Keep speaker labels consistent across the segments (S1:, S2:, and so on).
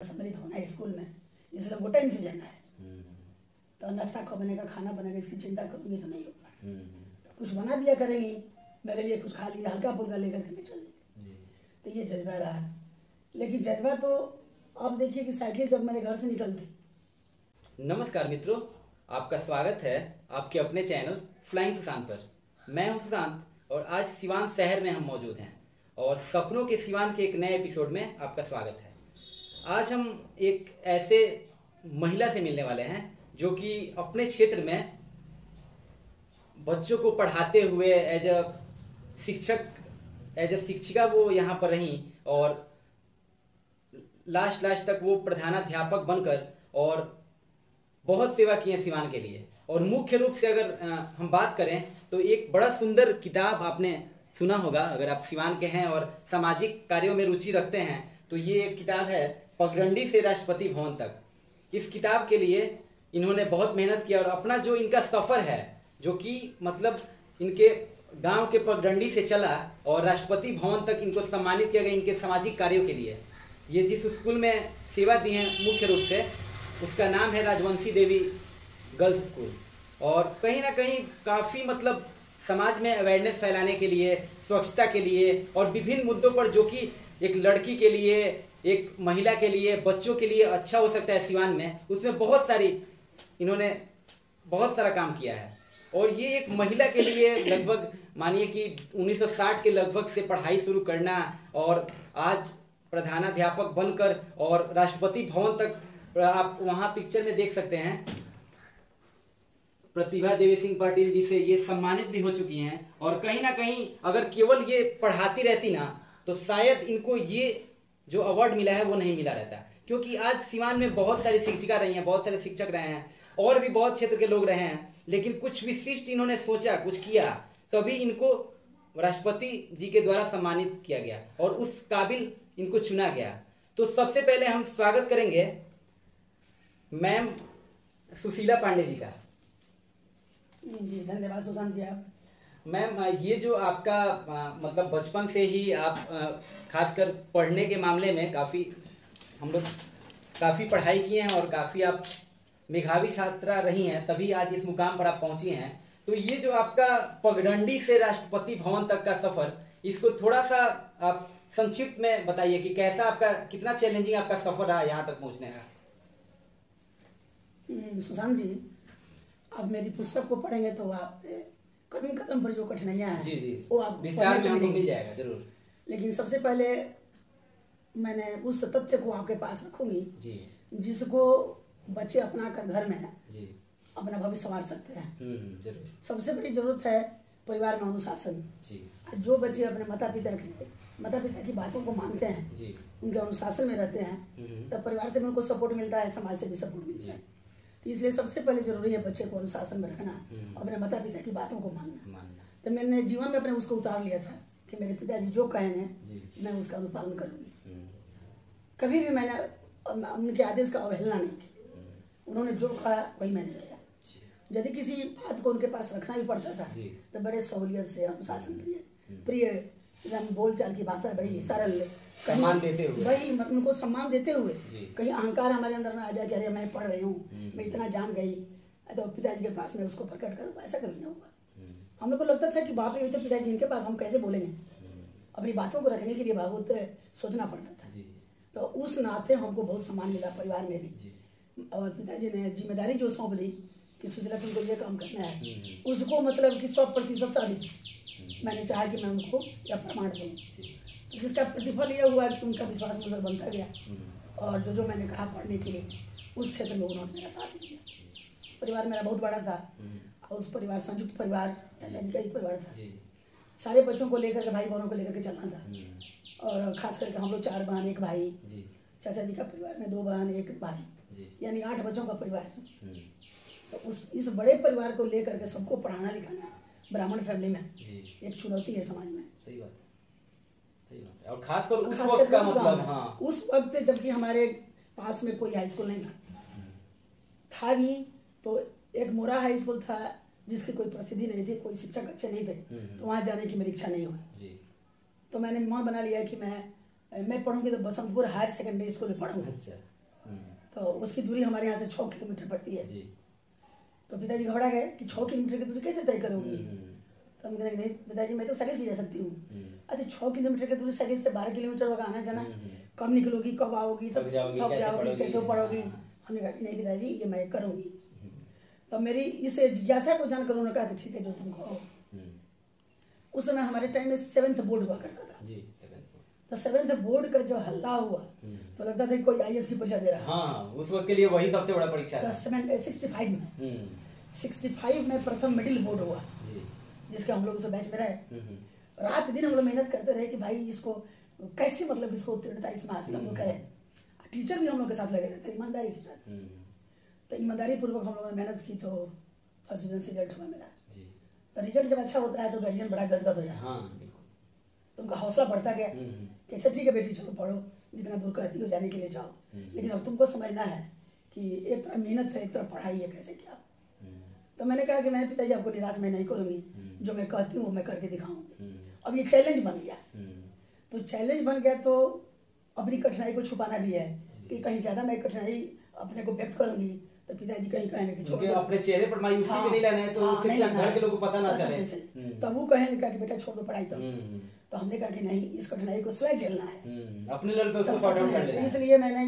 S1: सम्मिलित होना है स्कूल में, इसलिए वो टाइम से जाना है। तो नाश्ता कब बनेगा, खाना बनेगा, इसकी चिंता करूँगी तो नहीं होगा। तो कुछ बना दिया करेंगी, मेरे लिए कुछ खा लिया, हल्का फुल्का लेकर के मैं चल दी। तो ये जज्बा रहा। लेकिन जज्बा तो अब देखिए कि साइकिल जब मेरे घर से निकलती।
S2: नमस्कार मित्रों, आपका स्वागत है आपके अपने चैनल फ्लाइंग सुशांत पर। मैं हूं सुशांत और आज सिवान शहर में हम मौजूद हैं और सपनों के सिवान के एक नए एपिसोड में आपका स्वागत है। आज हम एक ऐसे महिला से मिलने वाले हैं जो कि अपने क्षेत्र में बच्चों को पढ़ाते हुए एज अ शिक्षिका वो यहाँ पर रहीं और लास्ट तक वो प्रधानाध्यापक बनकर और बहुत सेवा की है सिवान के लिए। और मुख्य रूप से अगर हम बात करें तो एक बड़ा सुंदर किताब आपने सुना होगा, अगर आप सिवान के हैं और सामाजिक कार्यों में रुचि रखते हैं तो ये एक किताब है पगडंडी से राष्ट्रपति भवन तक। इस किताब के लिए इन्होंने बहुत मेहनत किया और अपना जो इनका सफर है, जो कि मतलब इनके गांव के पगडंडी से चला और राष्ट्रपति भवन तक इनको सम्मानित किया गया इनके सामाजिक कार्यों के लिए। ये जिस स्कूल में सेवा दी है मुख्य रूप से उसका नाम है राजवंशी देवी गर्ल्स स्कूल। और कहीं ना कहीं काफ़ी मतलब समाज में अवेयरनेस फैलाने के लिए, स्वच्छता के लिए और विभिन्न मुद्दों पर जो कि एक लड़की के लिए, एक महिला के लिए, बच्चों के लिए अच्छा हो सकता है सिवान में, उसमें इन्होंने बहुत सारा काम किया है। और ये एक महिला के लिए लगभग मानिए कि 1960 के लगभग से पढ़ाई शुरू करना और आज प्रधानाध्यापक बनकर और राष्ट्रपति भवन तक आप वहां पिक्चर में देख सकते हैं प्रतिभा देवी सिंह पाटिल जी से ये सम्मानित भी हो चुकी हैं। और कहीं ना कहीं अगर केवल ये पढ़ाती रहती ना तो शायद इनको ये जो अवार्ड मिला है वो नहीं मिला रहता, क्योंकि आज सिवान में बहुत सारी शिक्षिका रही हैं, बहुत सारे शिक्षक रहे हैं और भी बहुत क्षेत्र के लोग रहे हैं, लेकिन कुछ विशिष्ट इन्होंने सोचा, कुछ किया, तभी इनको राष्ट्रपति जी के द्वारा सम्मानित किया गया और उस काबिल इनको चुना गया। तो सबसे पहले हम स्वागत करेंगे मैम सुशीला पांडे जी का।
S1: जी धन्यवाद सुशांत जी। आप
S2: मैम ये जो आपका मतलब बचपन से ही आप खासकर पढ़ने के मामले में हम लोग काफ़ी पढ़ाई किए हैं और काफ़ी आप मेधावी छात्रा रही हैं, तभी आज इस मुकाम पर आप पहुंची हैं। तो ये जो आपका पगडंडी से राष्ट्रपति भवन तक का सफर, इसको थोड़ा सा आप संक्षिप्त में बताइए कि कैसा आपका, कितना चैलेंजिंग आपका सफर रहा यहाँ तक पहुँचने का।
S1: सुशांत जी, आप मेरी पुस्तक को पढ़ेंगे तो आप कदम कदम पर जो कठिनाइयाँ हैं
S2: जी
S1: वो आप
S2: विस्तार में हमको मिल जाएगा जरूर।
S1: लेकिन सबसे पहले मैंने उस तथ्य को आपके पास रखूंगी
S2: जी,
S1: जिसको बच्चे अपना कर घर में
S2: जी
S1: अपना भविष्य संवार सकते हैं।
S2: जरूर।
S1: सबसे बड़ी जरूरत है परिवार में अनुशासन।
S2: जी,
S1: जो बच्चे अपने माता पिता की बातों को मानते हैं
S2: जी,
S1: उनके अनुशासन में रहते हैं, तब परिवार से भी उनको सपोर्ट मिलता है, समाज से भी सपोर्ट मिलता है। तो इसलिए सबसे पहले जरूरी है बच्चे को अनुशासन में रखना, अपने माता पिता की बातों को मानना। तो मैंने जीवन में अपने उसको उतार लिया था कि मेरे पिताजी जो कहेंगे मैं उसका अनुपालन करूंगी। कभी भी मैंने उनके आदेश का अवहेलना नहीं की। उन्होंने जो कहा वही मैंने किया। यदि किसी बात को उनके पास रखना भी पड़ता था तो बड़े सहूलियत से, अनुशासन प्रिय बोलचाल की भाषा बड़ी सरल,
S2: सम्मान देते हुए,
S1: वही उनको सम्मान देते हुए, कहीं अहंकार हमारे अंदर ना आ जाए कि अरे मैं पढ़ रही हूँ, मैं इतना जान गई तो पिताजी के पास मैं उसको प्रकट करूँ, ऐसा कभी ना हुआ। हम लोग को लगता था कि बाप रे तो पिताजी इनके पास हम कैसे बोलेंगे, अपनी बातों को रखने के लिए बहुत सोचना पड़ता था। तो उस नाते हमको बहुत सम्मान मिला परिवार में भी। और पिताजी ने जिम्मेदारी जो सौंप दी कि सुशीला तुमको ये काम करना है, उसको मतलब कि 100% से अधिक मैंने चाहा कि मैं उनको यह प्रमाण दूँ, जिसका प्रतिफल यह हुआ कि उनका विश्वास मतलब बनता गया। और जो मैंने कहा पढ़ने के लिए उस क्षेत्र में उन्होंने मेरा साथ दिया। परिवार मेरा बहुत बड़ा था और उस परिवार संयुक्त परिवार, चाचा जी का ही परिवार था। सारे बच्चों को लेकर के, भाई बहनों को लेकर के चलना था। और खास करके हम लोग 4 बहन 1 भाई, चाचा जी का परिवार में 2 बहन 1 भाई, यानी 8 बच्चों का परिवार। तो इस बड़े परिवार को लेकर के सबको पढ़ाना लिखाना ब्राह्मण फैमिली में एक चुनौती है समाज में।
S2: सही बात है। और खासकर उस वक्त का मतलब, हाँ,
S1: उस वक्त जबकि हमारे पास में कोई हाई स्कूल नहीं था भी, तो एक मोरा हाई स्कूल था जिसकी कोई प्रसिद्धि नहीं थी, कोई शिक्षक अच्छे नहीं थे, तो वहाँ जाने की मेरी इच्छा नहीं हुई। तो मैंने मन बना लिया कि मैं पढ़ूंगी तो बसंतपुर हायर सेकेंडरी स्कूल में पढ़ूंगा।
S2: अच्छा।
S1: तो उसकी दूरी हमारे यहाँ से 6 किलोमीटर पड़ती है जी। तो पिताजी घबरा गए कि 6 किलोमीटर की दूरी कैसे तय करूँगी। तो हम कहेंगे नहीं पिताजी मैं तो साइकिल से जा सकती हूँ। अच्छा 6 किलोमीटर की दूरी साइकिल से 12 किलोमीटर होगा आना जाना, कब निकलोगी, कब आओगी, कब जाओगी, कैसे पढ़ोगी। हमने कहा कि नहीं पिताजी ये मैं करूँगी। तो मेरी इस जिज्ञासा को जानकर उन्होंने कहा कि ठीक है जो तुम कहो। उस समय हमारे टाइम में 7th बोर्ड हुआ करता था जी। तो 7th बोर्ड का जो हल्ला हुआ तो लगता था कोई IAS की परीक्षा दे रहा है।
S2: हाँ, उस वक्त के लिए वही सबसे बड़ा परीक्षा था।
S1: 65 में प्रथम मिडिल बोर्ड हुआ जी, जिसके हम लोग उस बैच में रहे। रात दिन हम लोग मेहनत करते रहे कि भाई इसको कैसे मतलब इसको उत्तीर्णता इसमें हासिल हम लोग करें। टीचर भी हम लोग के साथ लगे रहते ईमानदारी के साथ। तो ईमानदारी पूर्वक हम लोगों ने मेहनत की तो फर्स्ट डिवीजन से रिजल्ट हुआ मेरा जी। तो रिजल्ट जब अच्छा होता है तो गार्जियन बड़ा गदगद हो जाता है। तो उनका हौसला बढ़ता गया कि अच्छा ठीक है बेटी चलो पढ़ो, जितना दूर कहती हो जाने के लिए जाओ, लेकिन अब तुमको समझना है कि एक तरफ मेहनत है एक तरफ पढ़ाई है, कैसे क्या। तो मैंने कहा कि मैं पिताजी आपको निराश मैं नहीं करूँगी, जो मैं कहती हूँ मैं करके दिखाऊंगी। अब ये चैलेंज बन गया। तो चैलेंज बन गया तो अपनी कठिनाई को छुपाना भी है कि कहीं ज़्यादा मैं कठिनाई अपने को व्यक्त करूंगी तो पिताजी कहीं कहेंगे कि
S2: छोड़, अपने चेहरे पर मायूसी भी नहीं लाना है, तो उससे घर के लोगों को पता ना चले।
S1: तब वो कहेंगे कि बेटा छोड़ दो पढ़ाई। तो हमने कहा कि नहीं इस कठिनाई को स्वयं झेलना है,
S2: अपने लेवल पे उसको सॉर्ट आउट कर लेना है।
S1: इसलिए मैंने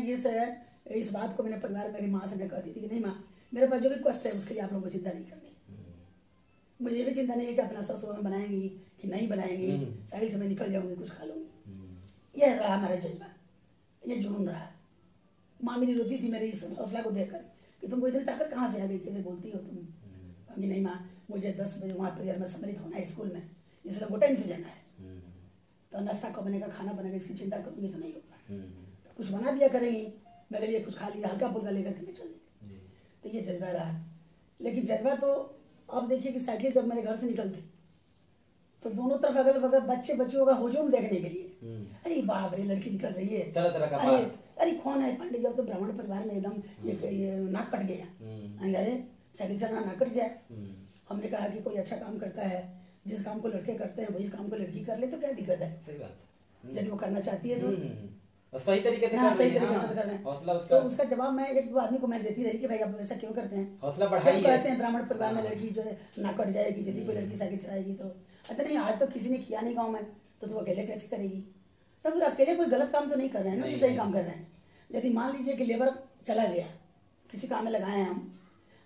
S1: इस बात को मैंने परिवार मेरी माँ से मैं कहती थी कि नहीं माँ मेरे पास जो भी कष्ट है उसके लिए आप लोगों को चिंता नहीं करनी। मुझे ये भी चिंता नहीं है कि अपना ससुर में बनाएंगी कि नहीं बनाएंगी, साइकिल से मैं निकल जाऊंगी कुछ खा लूंगी। यह रहा हमारा जज्बा, ये जुनून रहा। माँ मेरी रोती थी मेरे इस हौसला को देखकर कि तुमको इतनी ताकत कहाँ से आ गई, कैसे बोलती हो तुम। कि नहीं माँ मुझे 10 बजे वहाँ परिवार में सम्मिलित होना है स्कूल में, इसलिए वो टाइम से जाना है। तो नाश्ता कब बनेगा, खाना बनेगा, इसकी चिंता करूँगी तो नहीं होगा। तो कुछ बना दिया करेंगी, मेरे लिए कुछ खा लिया हल्का फुल्का लेकर के मैं चल दी। तो ये जज्बा रहा। लेकिन जज्बा तो अब देखिए कि साइकिल जब मेरे घर से निकलती तो दोनों तरफ अगल बगल बच्चे बच्चों का हुजूम देखने के लिए, अरे बाप रे लड़की निकल रही है, अरे कौन है पंडित। जब तो ब्राह्मण परिवार में एकदम ये नाक कट गया, अरे साइकिल चलाना नाक कट गया। हमने कहा कि कोई अच्छा काम करता है, जिस काम को लड़के करते हैं वही काम को लड़की कर ले तो क्या दिक्कत है।
S2: सही बात।
S1: यदि वो करना चाहती है तो
S2: सही तरीके से
S1: कर रहे हैं। तो उसका जवाब मैं 1-2 आदमी को मैं देती रही कि भाई आप ऐसा क्यों करते हैं,
S2: हौसला बढ़ाइए।
S1: कहते हैं ब्राह्मण परिवार में लड़की जो है ना कट जाएगी, यदि कोई लड़की साइकिल चलाएगी तो। अच्छा नहीं आज तो किसी ने किया नहीं गाँव में तो तू अकेले कैसे करेगी। तब तो अकेले कोई गलत काम तो नहीं कर रहे हैं ना, सही काम कर रहे हैं। यदि मान लीजिए कि लेबर चला गया, किसी काम में लगाए हैं हम,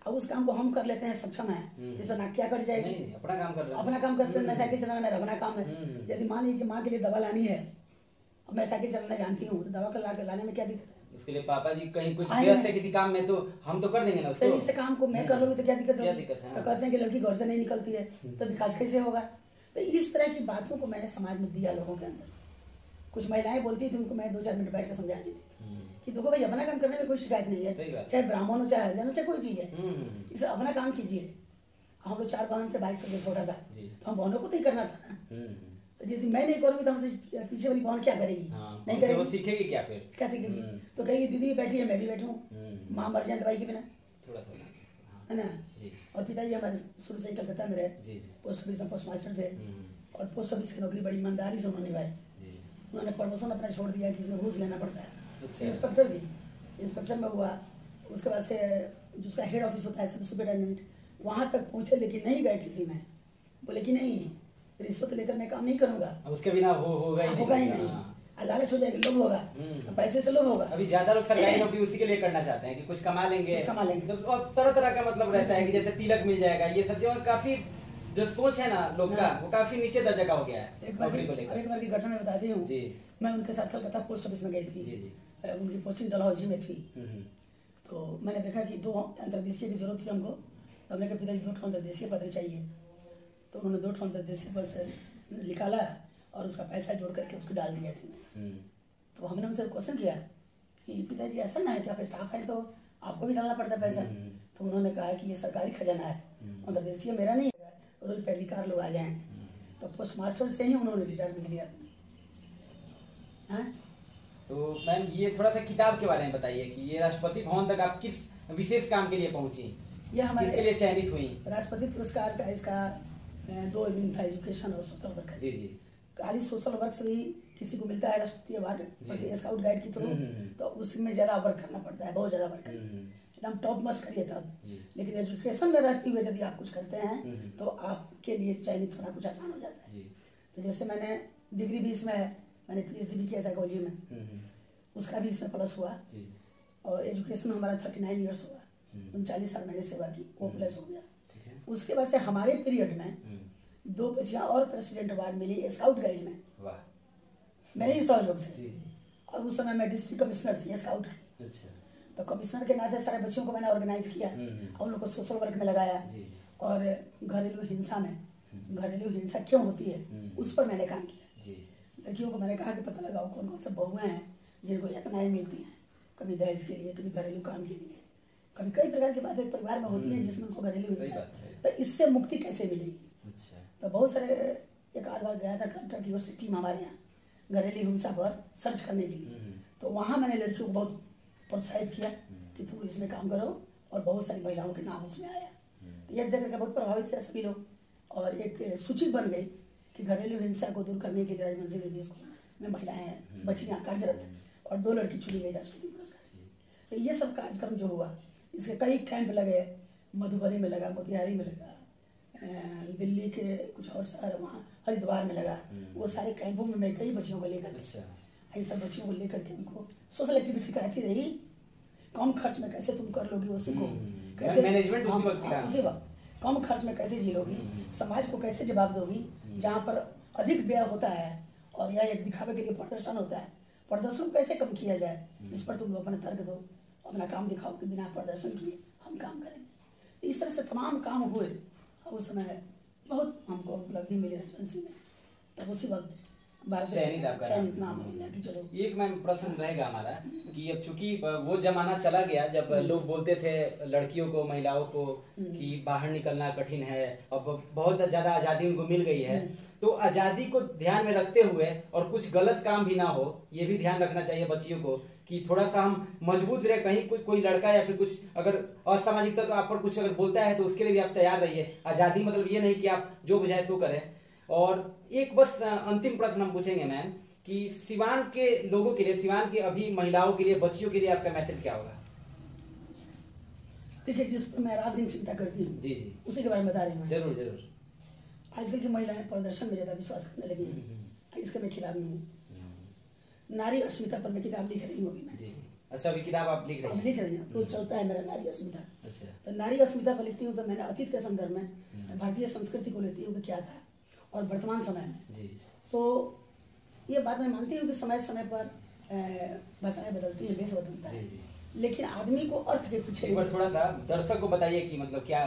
S1: अब उस काम को हम कर लेते हैं, सक्षम है, जिससे नाक क्या कट जाएगी,
S2: अपना काम कर रहे हैं,
S1: अपना काम करते हैं। मैं साइकिल चलाना मेरा अपना काम है। यदि मान लीजिए कि माँ के लिए दवा लानी है और मैं साइकिल चलाना जानती हूँ तो दवा का लाने में क्या दिक्कत है।
S2: उसके लिए पापा जी कहीं कुछ व्यस्त है किसी काम में तो हम तो कर देंगे ना उसको।
S1: इस काम को मैं कर लूंगी तो क्या दिक्कत है। तो कहते हैं कि लड़की घर से नहीं निकलती है तो विकास कैसे होगा। तो इस तरह की बातों को मैंने समाज में दिया लोगों के अंदर। कुछ महिलाएं बोलती थी उनको मैं 2-4 मिनट बैठ कर समझा देती थी कि देखो भाई अपना काम करने में कोई शिकायत नहीं है, चाहे ब्राह्मण हो चाहे हरिजन हो चाहे कोई चीज है, इसे अपना काम कीजिए। हम लोग 4 बहन थे, 22 से छोटा था तो हम बहनों को तो ही करना था ना। तो यदि मैं नहीं करूँगी तो हमसे पीछे वाली बहन क्या करेगी, नहीं करेगी,
S2: वो सीखेगी क्या फिर,
S1: क्या सीखेगी। तो कहेगी दीदी बैठी है मैं भी बैठूँ, माँ मर जाए दवाई के बिना,
S2: थोड़ा सा
S1: है ना। और पिताजी हमारे शुरू से ही कलकत्ता में रहे, पोस्ट ऑफिस में पोस्ट मास्टर थे और पोस्ट ऑफिस की नौकरी बड़ी ईमानदारी से उन्होंने निभाई। उन्होंने प्रमोशन अपना छोड़ दिया कि इसमें घूस लेना पड़ता है। इंस्पेक्टर भी इंस्पेक्टर में हुआ, उसके बाद से जो उसका हेड ऑफिस होता है सब सुपरिटेंडेंट वहाँ तक पहुँचे, लेकिन नहीं गए किसी में। बोले कि नहीं रिश्वत लेकर मैं काम नहीं करूँगा,
S2: उसके बिना होगा
S1: ही नहीं। लालच हो जाएगा, लोभ होगा तो पैसे से लोभ होगा।
S2: अभी ज्यादा लोग सरकारी नौकरी उसी के लिए करना चाहते हैं कि कुछ कमा लेंगे तो तरह तरह का मतलब रहता है कि जैसे तिलक मिल जाएगा, ये सब जो काफी जो सोच है ना लोग का वो काफी नीचे दर्जा का हो गया है नौकरी को लेकर।
S1: एक बार की घटना मैं बताती हूँ। मैं उनके साथ कलकत्ता पोस्ट ऑफिस में गई थी, उनकी पोस्टिंग डलहौजी में थी। तो मैंने देखा कि 2 अंतर्देशीय की जरूरत थी हमको, तो हमने कहा पिताजी 2 अंतर्देशीय पत्र चाहिए। तो उन्होंने 2 अंतर्देशीय पत्र निकाला और उसका पैसा जोड़ करके उसको डाल दिया थी। तो हमने उनसे क्वेश्चन किया कि पिताजी ऐसा ना है कि आप स्टाफ हैं तो आपको भी डालना पड़ता है पैसा। तो उन्होंने कहा कि ये सरकारी खजाना है, अंतर्देशीय मेरा नहीं है, रोज पहली कार लोग आ जाएंगे। तो पोस्ट मास्टर से ही उन्होंने रिटायरमेंट लिया।
S2: तो मैम ये थोड़ा सा किताब के बारे में बताइए कि ये राष्ट्रपति भवन तक आप किस विशेष काम के लिए पहुंची,
S1: ये हमारे
S2: किसके लिए चयनित हुई।
S1: राष्ट्रपति पुरस्कार का इसका 2 इवेंट था, एजुकेशन और सोशल वर्क।
S2: जी।
S1: खाली सोशल वर्क से भी किसी को मिलता है राष्ट्रीय अवार्ड स्काउट गाइड के थ्रू, तो उसमें ज़्यादा वर्क करना पड़ता है, बहुत ज़्यादा वर्क करना, एकदम टॉप मस्ट करिए तब। लेकिन एजुकेशन में रहते हुए यदि आप कुछ करते हैं तो आपके लिए चयनित होना कुछ आसान हो जाता है। तो जैसे मैंने डिग्री भी इसमें है, मैंने PhD भी किया साइकोलॉजी में, उसका भी इसमें प्लस हुआ, और एजुकेशन हमारा 39 ईयर्स हुआ, 39 साल मैंने सेवा की, वो प्लस हो गया। उसके बाद से हमारे पीरियड में 2 बच्चियां और प्रेसिडेंट अवार्ड मिली स्काउट गाइड में, मेरे ही सहयोग से। और उस समय मैं डिस्ट्रिक्ट कमिश्नर थी स्काउट की। तो कमिश्नर के नाते सारे बच्चों को मैंने ऑर्गेनाइज किया और उन लोग को सोशल वर्क में लगाया, और घरेलू हिंसा में, घरेलू हिंसा क्यों होती है उस पर मैंने काम किया। लड़कियों को मैंने कहा कि पता लगाओ कौन कौन से बहुएं हैं जिनको यातनाएं मिलती हैं, कभी दहेज के लिए, कभी घरेलू काम के लिए, कभी कई प्रकार की बातें परिवार में होती हैं जिसमें उनको घरेलू हिंसा, तो इससे मुक्ति कैसे मिलेगी। तो बहुत सारे, एक आध बार गया था कलेक्टर की ओर से टीम हमारे यहाँ घरेलू हिंसा पर सर्च करने के लिए, तो वहाँ मैंने लड़कियों को बहुत प्रोत्साहित किया कि तुम इसमें काम करो, और बहुत सारी महिलाओं के नाम उसमें आया। तो यह देख करके बहुत प्रभावित हुए सभी लोग, और एक सूची बन गई कि घरेलू हिंसा को दूर करने के लिए राजमंत्री देवी स्कूल में महिलाएं बच्चियां कार्यरत हैं, और 2 लड़की चुनी गई राष्ट्रपति पुरस्कार। तो ये सब कार्यक्रम जो हुआ, इसके कई कैंप लगे, मधुबनी में लगा, मोतिहारी में लगा, दिल्ली के कुछ और शहर, वहाँ हरिद्वार में लगा, वो सारे कैंपों में मैं कई बच्चियों को लेकर, ऐसा बच्चियों को लेकर के उनको सोशल एक्टिविटी कराती रही। कम खर्च में कैसे तुम कर लोगी वो सीखो, कैसे मैनेजमेंट उसी वक्त कम खर्च में कैसे जी लोगी, समाज को कैसे जवाब दोगी, जहाँ पर अधिक व्यय होता है और यह एक दिखावे के लिए प्रदर्शन होता है, प्रदर्शन कैसे कम किया जाए, इस पर तुम लोग अपना तर्क दो, अपना काम दिखाओ कि बिना प्रदर्शन किए हम काम करेंगे। इस तरह से तमाम काम हुए, और उस समय बहुत हमको उपलब्धि मिली राजवंशी में। तब उसी वक्त
S2: चयनित नाम हो गया कि चलो। एक मैम प्रश्न रहेगा हमारा कि अब चूंकि वो जमाना चला गया जब लोग बोलते थे लड़कियों को, महिलाओं को कि बाहर निकलना कठिन है, अब बहुत ज्यादा आजादी उनको मिल गई है, तो आजादी को ध्यान में रखते हुए और कुछ गलत काम भी ना हो, ये भी ध्यान रखना चाहिए बच्चियों को कि थोड़ा सा हम मजबूत रहे, कहीं कोई लड़का या फिर कुछ अगर असामाजिक तत्व आप पर कुछ अगर बोलता है तो उसके लिए भी आप तैयार रहिए। आजादी मतलब ये नहीं कि आप जो बुझाए सो करें। और एक बस अंतिम प्रश्न हम पूछेंगे मैम कि सिवान के लोगों के लिए, सिवान के अभी महिलाओं के लिए, बच्चियों के लिए आपका मैसेज क्या होगा?
S1: देखिए, जिस पर मैं रात दिन चिंता करती हूँ जी उसी के बारे में बता रही हूँ।
S2: जरूर जरूर।
S1: आजकल की महिलाएं प्रदर्शन में ज्यादा विश्वास करने लगी हैं, इसके मैं खिलाफ नहीं हूँ। नारी अस्मिता पर मैं किताब लिख रही हूँ अभी मैं।
S2: अच्छा, अभी किताब आप लिख रही
S1: हैं? वो चलता है मेरा नारी अस्मिता।
S2: अच्छा।
S1: तो नारी अस्मिता पर लिखती हूँ तो मैंने अतीत के संदर्भ में भारतीय संस्कृति को लेती हूँ कि क्या था और वर्तमान समय में। तो ये बात मैं मानती हूँ कि समय समय पर भाषाएं बदलती है, वेश बदलता है, लेकिन आदमी को अर्थ के पीछे।
S2: एक बार थोड़ा सा दर्शक को बताइए कि मतलब क्या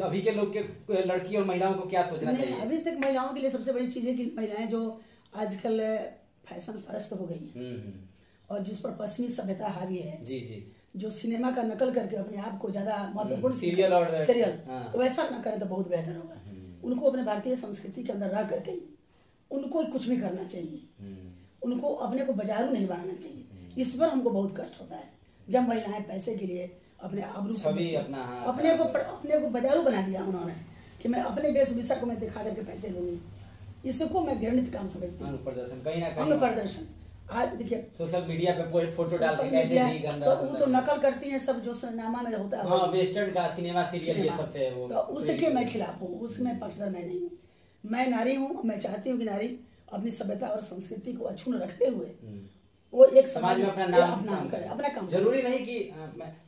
S2: अभी के लोग के, लड़की और महिलाओं को क्या सोचना चाहिए?
S1: अभी तक महिलाओं के लिए सबसे बड़ी चीज है कि महिलाएं जो आजकल फैशन परस्त हो गई है और जिस पर पश्चिमी सभ्यता हावी है, जो सिनेमा का नकल करके अपने आप को ज्यादा महत्वपूर्ण सीरियल वैसा न करे तो बहुत बेहतर होगा। उनको अपने भारतीय संस्कृति के अंदर रह करके उनको कुछ भी करना चाहिए, उनको अपने को बाजारू नहीं बनाना चाहिए। इस पर हमको बहुत कष्ट होता है जब महिलाएं पैसे के लिए अपने अपने को बाजारू बना दिया उन्होंने कि मैं अपने वेशभूषा को मैं दिखा करके पैसे लूंगी। इसको मैं घृणित काम समझती हूँ। प्रदर्शन आज देखिए सोशल मीडिया पे फोटो डाल के कैसे भी गंदा, तो वो तो नकल करती हैं सब जो सिनेमा में होता है,
S2: हाँ, वेस्टर्न का सिनेमा सीरियल ये सब से वो,
S1: तो उसके मैं खिलाफ हूँ, उसमें पक्षधर मैं नहीं हूँ। मैं नारी हूँ, मैं चाहती हूँ कि नारी अपनी सभ्यता और संस्कृति को अक्षुण्ण रखते हुए वो एक
S2: समाज में अपना नाम करे,
S1: अपना काम।
S2: जरूरी नहीं कि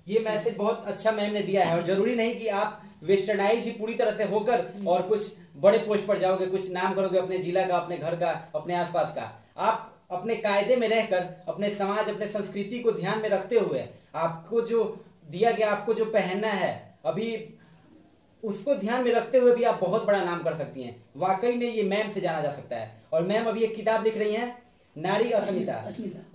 S2: ये मैसेज बहुत अच्छा मैम ने दिया है, और जरूरी नहीं कि आप वेस्टर्नाइज ही पूरी तरह से होकर और कुछ बड़े पोस्ट पर जाओगे, कुछ नाम करोगे अपने जिला का, अपने घर का, अपने आसपास का। आप अपने कायदे में रहकर अपने समाज, अपने संस्कृति को ध्यान में रखते हुए आपको जो दिया गया, आपको जो पहनना है अभी, उसको ध्यान में रखते हुए भी आप बहुत बड़ा नाम कर सकती हैं। वाकई में ये मैम से जाना जा सकता है। और मैम अभी एक किताब लिख रही हैं, नारी अस्मिता,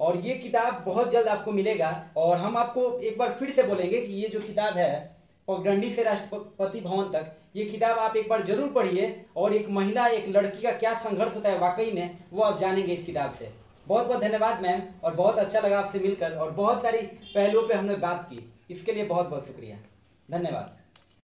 S2: और ये किताब बहुत जल्द आपको मिलेगा। और हम आपको एक बार फिर से बोलेंगे कि ये जो किताब है पगडंडी से राष्ट्रपति भवन तक, ये किताब आप एक बार जरूर पढ़िए, और एक महिला, एक लड़की का क्या संघर्ष होता है वाकई में, वो आप जानेंगे इस किताब से। बहुत बहुत धन्यवाद मैम, और बहुत अच्छा लगा आपसे मिलकर, और बहुत सारी पहलुओं पे हमने बात की, इसके लिए बहुत बहुत शुक्रिया, धन्यवाद।